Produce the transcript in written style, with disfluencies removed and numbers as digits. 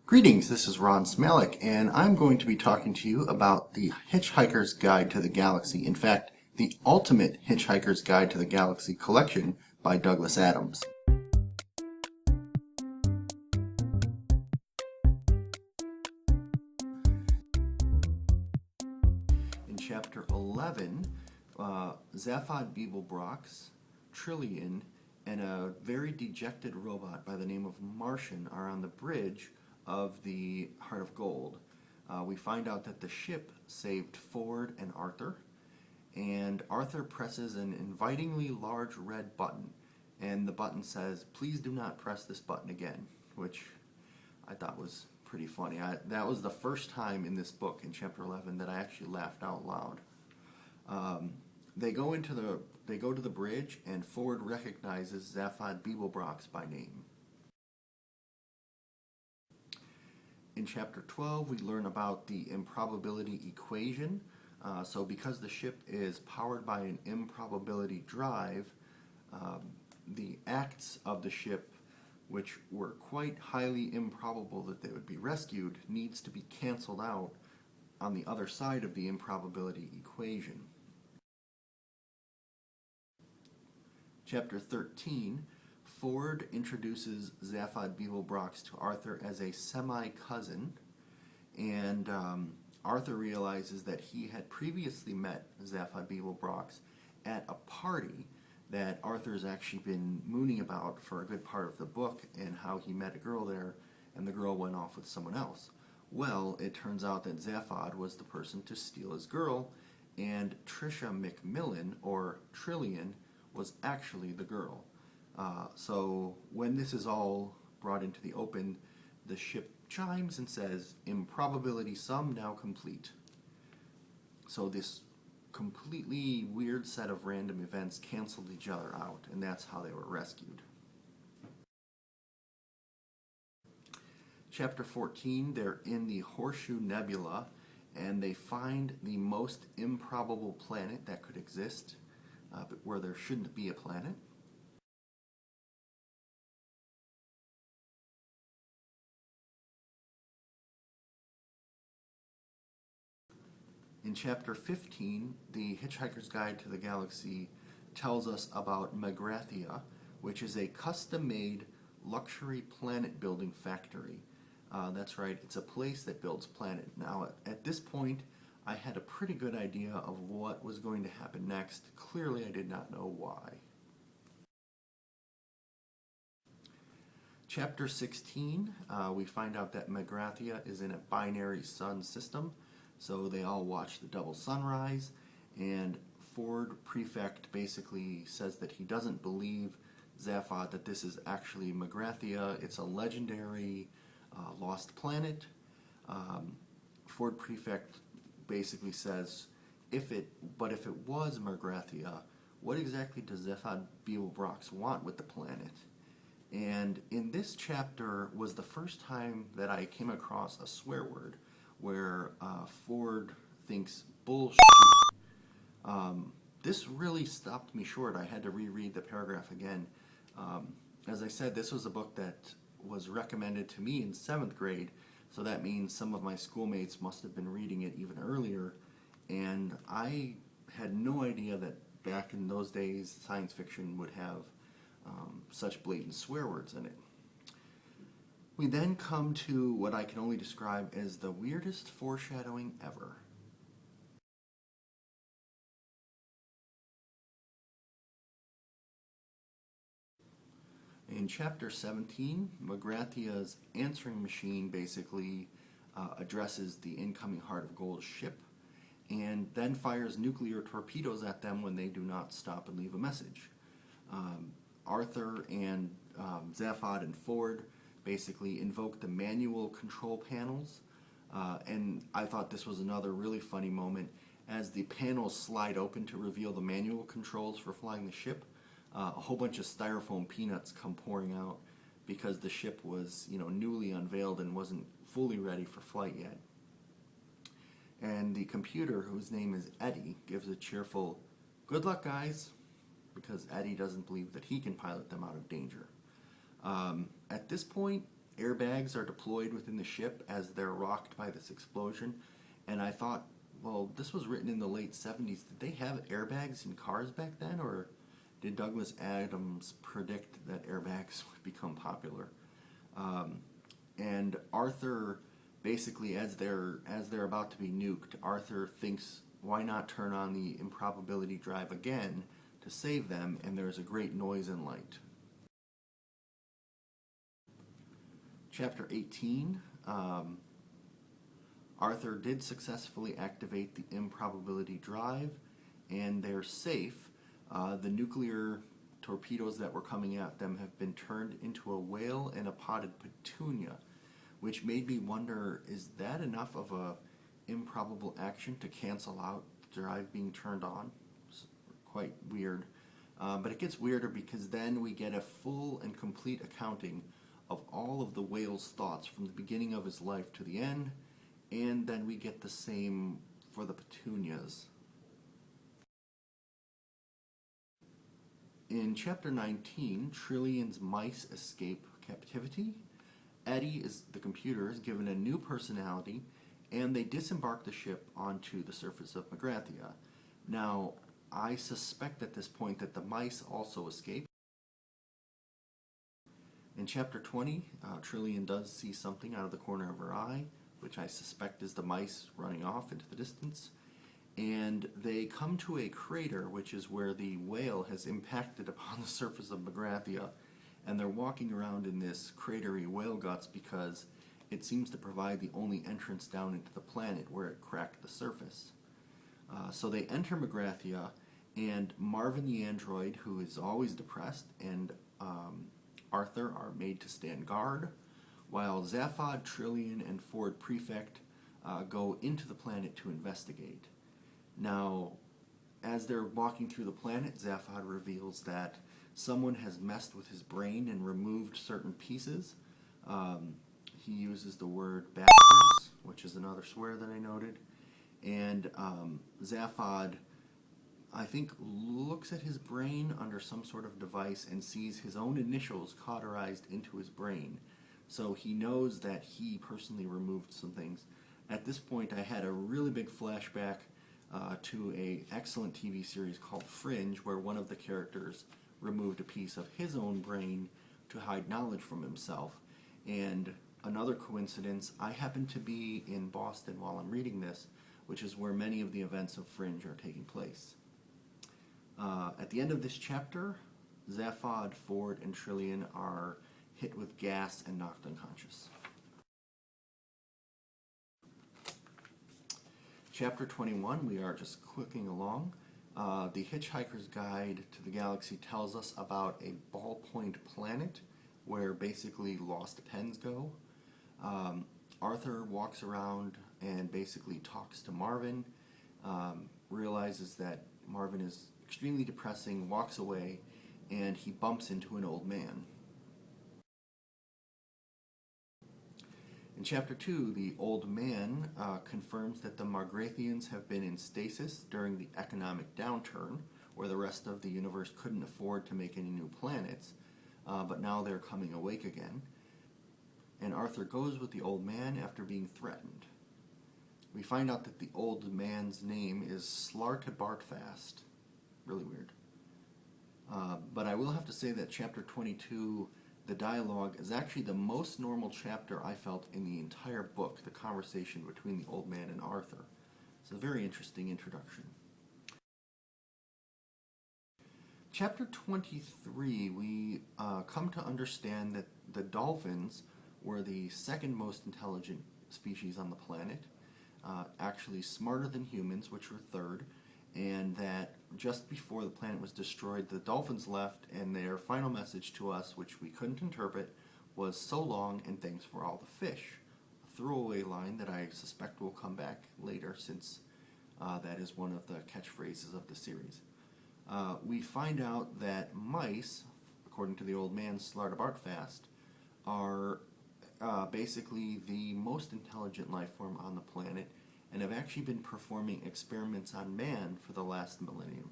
Greetings, this is rsmalec, and I'm going to be talking to you about the Hitchhiker's Guide to the Galaxy. In fact, the Ultimate Hitchhiker's Guide to the Galaxy collection by Douglas Adams. In Chapter 11, Zaphod Beeblebrox, Trillian, and a very dejected robot by the name of Martian are on the bridge of the Heart of Gold. We find out that the ship saved Ford and Arthur, and Arthur presses an invitingly large red button, and the button says, "Please do not press this button again," which I thought was pretty funny. That was the first time in this book, in Chapter 11, that I actually laughed out loud. They go to the bridge, and Ford recognizes Zaphod Beeblebrox by name. In Chapter 12, we learn about the improbability equation. So because the ship is powered by an improbability drive, the acts of the ship, which were quite highly improbable that they would be rescued, needs to be canceled out on the other side of the improbability equation. Chapter 13, Ford introduces Zaphod Beeblebrox to Arthur as a semi-cousin, and Arthur realizes that he had previously met Zaphod Beeblebrox at a party that Arthur's actually been mooning about for a good part of the book, and how he met a girl there and the girl went off with someone else. Well, it turns out that Zaphod was the person to steal his girl, and Tricia McMillan, or Trillian, was actually the girl. So when this is all brought into the open, the ship chimes and says, "Improbability sum now complete." So this completely weird set of random events canceled each other out, and that's how they were rescued. Chapter 14, they're in the Horseshoe Nebula, and they find the most improbable planet that could exist, but where there shouldn't be a planet. In Chapter 15, the Hitchhiker's Guide to the Galaxy tells us about Magrathea, which is a custom-made luxury planet-building factory. That's right, it's a place that builds planet. Now, at this point, I had a pretty good idea of what was going to happen next. Clearly, I did not know why. Chapter 16, we find out that Magrathea is in a binary sun system, so they all watch the double sunrise, and Ford Prefect basically says that he doesn't believe Zaphod that this is actually Magrathea. It's a legendary lost planet. Ford Prefect basically says, if it was Magrathea, what exactly does Zaphod Beeblebrox want with the planet? And in this chapter was the first time that I came across a swear word where Ford thinks bullshit. This really stopped me short. I had to reread the paragraph again. As I said, this was a book that was recommended to me in 7th grade, so that means some of my schoolmates must have been reading it even earlier, and I had no idea that back in those days science fiction would have such blatant swear words in it. We then come to what I can only describe as the weirdest foreshadowing ever. In Chapter 17, Magrathea's answering machine basically addresses the incoming Heart of Gold ship, and then fires nuclear torpedoes at them when they do not stop and leave a message. Arthur and Zaphod and Ford basically invoke the manual control panels, and I thought this was another really funny moment. As the panels slide open to reveal the manual controls for flying the ship, a whole bunch of styrofoam peanuts come pouring out because the ship was, newly unveiled and wasn't fully ready for flight yet. And the computer, whose name is Eddie, gives a cheerful, "Good luck, guys," because Eddie doesn't believe that he can pilot them out of danger. At this point, airbags are deployed within the ship as they're rocked by this explosion. And I thought, well, this was written in the late 70s. Did they have airbags in cars back then, or did Douglas Adams predict that airbags would become popular? And Arthur, basically, as they're about to be nuked, Arthur thinks, why not turn on the improbability drive again to save them? And there's a great noise and light. Chapter 18. Arthur did successfully activate the improbability drive, and they're safe. The nuclear torpedoes that were coming at them have been turned into a whale and a potted petunia, which made me wonder, is that enough of a improbable action to cancel out the drive being turned on? It's quite weird. But it gets weirder because then we get a full and complete accounting of all of the whale's thoughts from the beginning of his life to the end, and then we get the same for the petunias. In Chapter 19, Trillion's mice escape captivity. Eddie, the computer, is given a new personality, and they disembark the ship onto the surface of Magrathia. Now, I suspect at this point that the mice also escape. In Chapter 20, Trillion does see something out of the corner of her eye, which I suspect is the mice running off into the distance. And they come to a crater, which is where the whale has impacted upon the surface of Magrathia, and they're walking around in this cratery whale guts because it seems to provide the only entrance down into the planet where it cracked the surface. So they enter Magrathia, and Marvin the android, who is always depressed, and Arthur are made to stand guard, while Zaphod, Trillion, and Ford Prefect go into the planet to investigate. Now, as they're walking through the planet, Zaphod reveals that someone has messed with his brain and removed certain pieces. He uses the word bastards, which is another swear that I noted. And Zaphod, I think, looks at his brain under some sort of device and sees his own initials cauterized into his brain. So he knows that he personally removed some things. At this point, I had a really big flashback to an excellent TV series called Fringe, where one of the characters removed a piece of his own brain to hide knowledge from himself. And another coincidence, I happen to be in Boston while I'm reading this, which is where many of the events of Fringe are taking place. At the end of this chapter, Zaphod, Ford, and Trillion are hit with gas and knocked unconscious. Chapter 21, we are just clicking along. The Hitchhiker's Guide to the Galaxy tells us about a ballpoint planet where basically lost pens go. Arthur walks around and basically talks to Marvin, realizes that Marvin is extremely depressing, walks away, and he bumps into an old man. In Chapter 2, the old man confirms that the Margrathians have been in stasis during the economic downturn, where the rest of the universe couldn't afford to make any new planets, but now they're coming awake again. And Arthur goes with the old man after being threatened. We find out that the old man's name is Slartibartfast. Really weird. But I will have to say that Chapter 22, the dialogue, is actually the most normal chapter I felt in the entire book, the conversation between the old man and Arthur. It's a very interesting introduction. Chapter 23, we come to understand that the dolphins were the second most intelligent species on the planet, actually smarter than humans, which were third, and that just before the planet was destroyed, the dolphins left, and their final message to us, which we couldn't interpret, was "so long and thanks for all the fish." A throwaway line that I suspect will come back later, since that is one of the catchphrases of the series. We find out that mice, according to the old man Slartibartfast, are basically the most intelligent life form on the planet, and have actually been performing experiments on man for the last millennium.